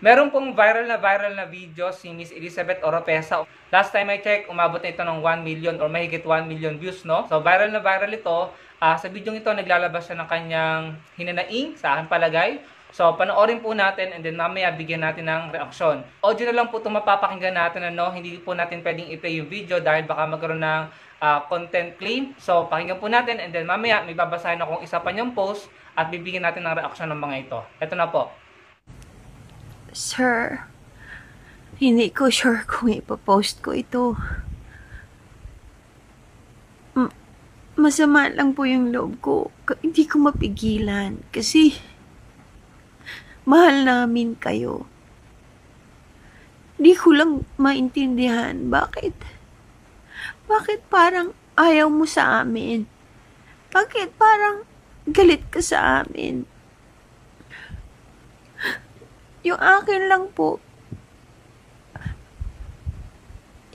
Meron pong viral na video si Miss Elizabeth Oropesa. Last time I check, umabot na ito ng 1 million or mahigit 1 million views, no? So viral na viral ito. Sa video ito, naglalabas siya ng kanyang hinanaing sa aking palagay. So panoorin po natin and then mamaya bigyan natin ng reaksyon. Audio na lang po itong mapapakinggan natin, ano? Hindi po natin pwedeng i-play yung video dahil baka magkaroon ng content claim. So pakinggan po natin and then mamaya may babasahin akong isa pa niyang post at bibigyan natin ng reaksyon ng mga ito. Ito na po. Sir, hindi ko sure kung ipopost ko ito. Masama lang po yung loob ko. Hindi ko mapigilan kasi mahal namin kayo. Hindi ko lang maintindihan bakit parang ayaw mo sa amin? Bakit parang galit ka sa amin? Yung akin lang po,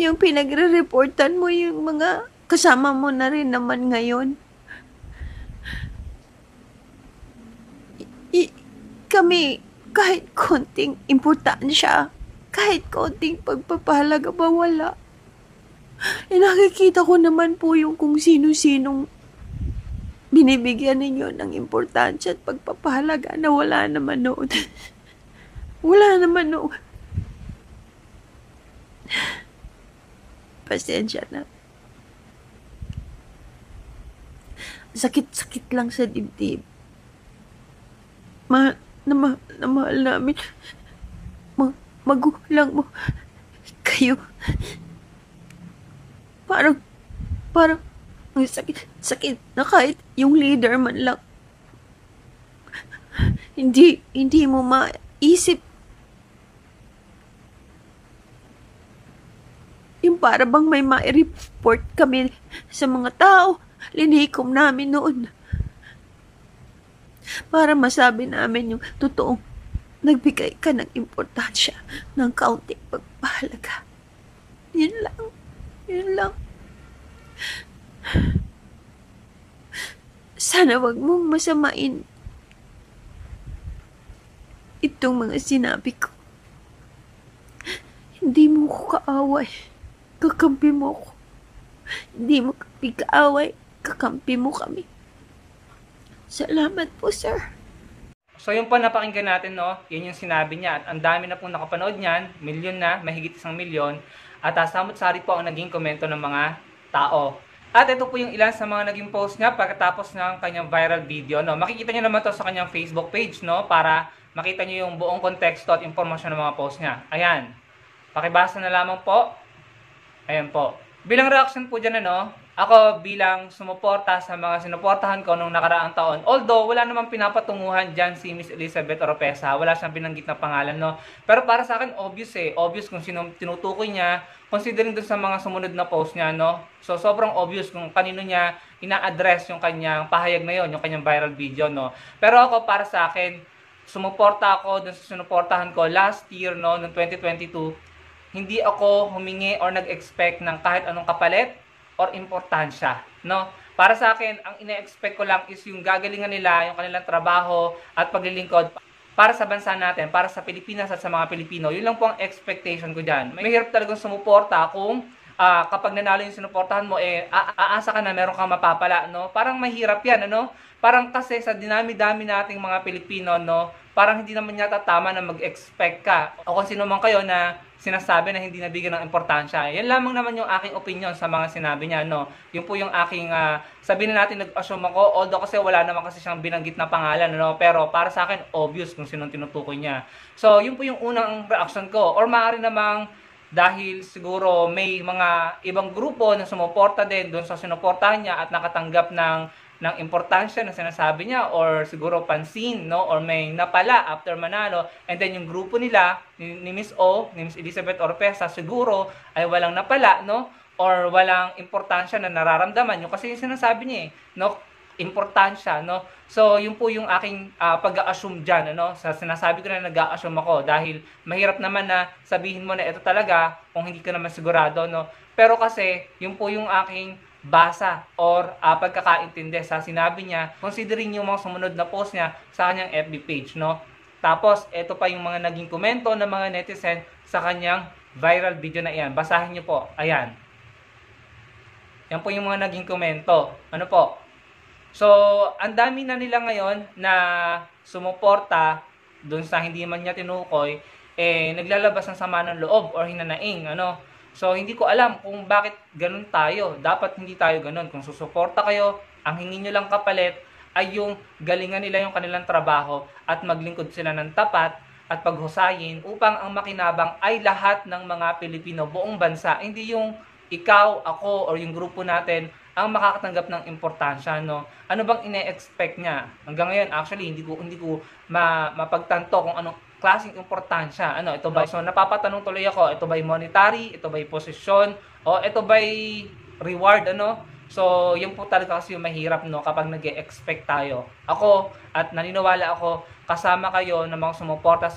yung pinagre-reportan mo yung mga kasama mo na rin naman ngayon. Kami, kahit konting importansya, kahit konting pagpapahalaga ba wala. Nakikita ko naman po yung kung sino-sinong binibigyan ninyo ng importansya at pagpapahalaga na wala naman noon. Wala naman noon. Pasensya na. Sakit-sakit lang sa dibdib. Mahal namin. Magulang mo. Kayo. Parang ang sakit na kahit yung leader man lang. Hindi mo maisip. Yung para bang may ma-report kami sa mga tao, linikom namin noon. Para masabi namin yung totoong nagbigay ka ng importansya ng kaunting pagpahalaga. Yun lang. Sana wag mong masamain itong mga sinabi ko. Hindi mo ko kaaway. Kakampi mo ko. Hindi mo kami kaaway. Kakampi mo kami. Salamat po, sir. So yung po napakinggan natin, no, yun yung sinabi niya. At ang dami na pong nakapanood niyan, milyon na, mahigit 1 milyon. At samot-sari po ang naging komento ng mga tao. At ito po yung ilan sa mga naging post niya pagkatapos ng kanyang viral video, no. Makikita niyo naman to sa kanyang Facebook page, no, para makita niyo yung buong konteksto at impormasyon ng mga post niya. Ayan. Pakibasa na lamang po. Ayan po. Bilang reaction po dyan, ano, ako bilang sumuporta sa mga sinuportahan ko nung nakaraang taon. Although, wala namang pinapatunguhan dyan si Miss Elizabeth Oropesa. Wala siyang binanggit na pangalan, no. Pero para sa akin, obvious eh. Obvious kung sino tinutukoy niya. Considering dun sa mga sumunod na post niya, no. So, sobrang obvious kung kanino niya ina-address yung kanyang pahayag na yun, yung kanyang viral video, no. Pero ako, para sa akin, sumuporta ako dun sa sinuportahan ko last year, no, noong 2022. Hindi ako humingi or nag-expect ng kahit anong kapalit or importansya, no? Para sa akin, ang ina-expect ko lang is yung gagalingan nila, yung kanilang trabaho at paglilingkod para sa bansa natin, para sa Pilipinas at sa mga Pilipino. Yun lang po ang expectation ko dyan. Mahirap talagang sumuporta kung kapag nanalo yung sinuportahan mo, aasa ka na meron kang mapapala, no? Parang mahirap yan, ano? Parang kasi sa dinami-dami nating mga Pilipino, no? Parang hindi naman yata tama na mag-expect ka. O kung sino man kayo na sinasabi na hindi nabigyan ng importansya. Yan lamang naman yung aking opinion sa mga sinabi niya, no? Yung po yung aking, sabihin na natin nag-assume ako, although kasi wala naman kasi siyang binanggit na pangalan, no? Pero para sa akin, obvious kung sinong tinutukoy niya. So, yun po yung unang reaction ko. Or maaari namang dahil siguro may mga ibang grupo na sumuporta din doon sa sinuportahan niya at nakatanggap ng importansya na sinasabi niya or siguro pansin, no, or may napala after manalo, and then yung grupo nila ni Miss O, ni Miss Elizabeth Oropesa siguro ay walang napala, no, or walang importansya na nararamdaman yung kasi yung sinasabi niya no, importansya, no. So yun po yung aking pag-a-assume diyan, ano, sa sinasabi ko na nag-a-assume ako dahil mahirap naman na sabihin mo na ito talaga kung hindi ka naman sigurado, no. Pero kasi yun po yung aking basa or pagkakaintindi sa sinabi niya, considering yung mga sumunod na post niya sa kanyang FB page, no. Tapos, ito pa yung mga naging komento ng mga netizen sa kanyang viral video na iyan. Basahin nyo po. Ayan. Yan po yung mga naging komento. Ano po? So, ang dami na nila ngayon na sumuporta doon sa hindi man niya tinukoy, naglalabas ng sama ng loob or hinanaing. Ano? So, hindi ko alam kung bakit ganun tayo. Dapat hindi tayo ganun. Kung susuporta kayo, ang hingi nyo lang kapalit ay yung galingan nila yung kanilang trabaho at maglingkod sila ng tapat at paghusayin upang ang makinabang ay lahat ng mga Pilipino, buong bansa. Hindi yung ikaw, ako, or yung grupo natin ang makakatanggap ng importansya, no? Ano bang ine-expect niya? Hanggang ngayon, actually, hindi ko mapagtanto kung anong klaseng importansya. Ano, ito ba? So, napapatanong tuloy ako, ito ba'y monetary? Ito ba'y posisyon? O ito ba'y reward? Ano? So, yun po talaga kasi yung mahirap, no, kapag nag-e-expect tayo. Ako, at naniniwala ako, kasama kayo na mga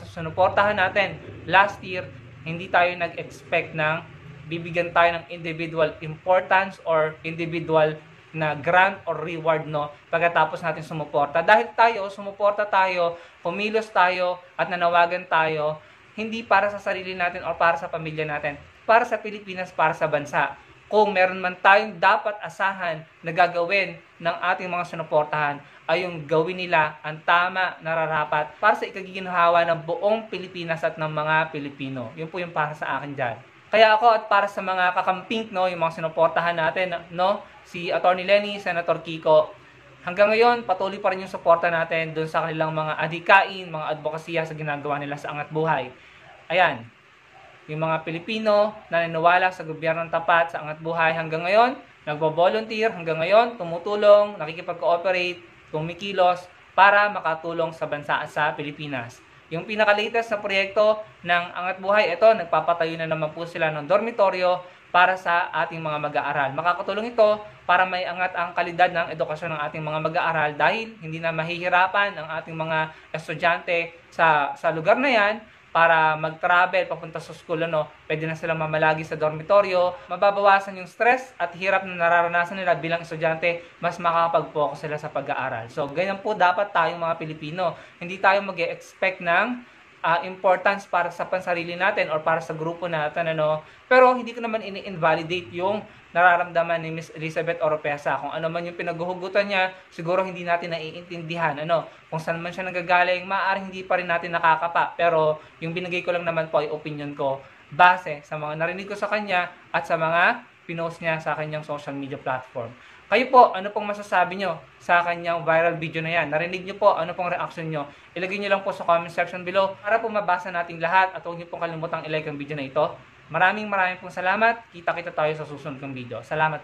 sumuportahan natin. Last year, hindi tayo nag-expect ng bibigyan tayo ng individual importance or individual na grant or reward, no, pagkatapos natin sumuporta. Dahil sumuporta tayo, pumilos tayo, at nanawagan tayo, hindi para sa sarili natin or para sa pamilya natin, para sa Pilipinas, para sa bansa. Kung meron man tayong dapat asahan na gagawin ng ating mga sinuportahan, ay yung gawin nila ang tama, nararapat, para sa ikagiginhawa ng buong Pilipinas at ng mga Pilipino. Yun po yung para sa akin dyan. Kaya ako at para sa mga kakamping, no, yung mga sinuportahan natin, no, si Atty. Lenny, Senator Kiko, hanggang ngayon patuloy pa rin yung suporta natin doon sa kanilang mga adhikain, mga advokasya sa ginagawa nila sa Angat Buhay. Ayan, yung mga Pilipino na naniniwala sa gobyernong tapat sa Angat Buhay hanggang ngayon, nagbo-volunteer, hanggang ngayon tumutulong, nakikipag-cooperate, tumikilos para makatulong sa bansa at sa Pilipinas. Yung pinaka-latest na proyekto ng Angat Buhay, ito, nagpapatayo na naman po sila ng dormitoryo para sa ating mga mag-aaral. Makakatulong ito para may angat ang kalidad ng edukasyon ng ating mga mag-aaral dahil hindi na mahihirapan ang ating mga estudyante sa lugar na yan para mag-travel papunta sa school, ano, pwede na silang mamalagi sa dormitoryo, mababawasan yung stress at hirap na nararanasan nila bilang estudyante, mas makakapag-focus sila sa pag-aaral. So, ganyan po dapat tayong mga Pilipino. Hindi tayo mag-e-expect ng importance para sa pansarili natin or para sa grupo natin, ano. Pero hindi ko naman ini-invalidate yung nararamdaman ni Miss Elizabeth Oropesa. Kung ano man yung pinaghuhugutan niya, siguro hindi natin naiintindihan. Ano, kung saan man siya nanggagaling, maaaring hindi pa rin natin nakakapa. Pero yung binigay ko lang naman po ay opinion ko base sa mga narinig ko sa kanya at sa mga pinost niya sa kanyang social media platform. Kayo po, ano pong masasabi nyo sa kanyang viral video na yan? Narinig nyo po, ano pong reaction nyo? Ilagay nyo lang po sa comment section below para po mabasa nating lahat at huwag nyo pong kalimutang ilike ang video na ito. Maraming pong salamat. Kita-kita tayo sa susunod kong video. Salamat.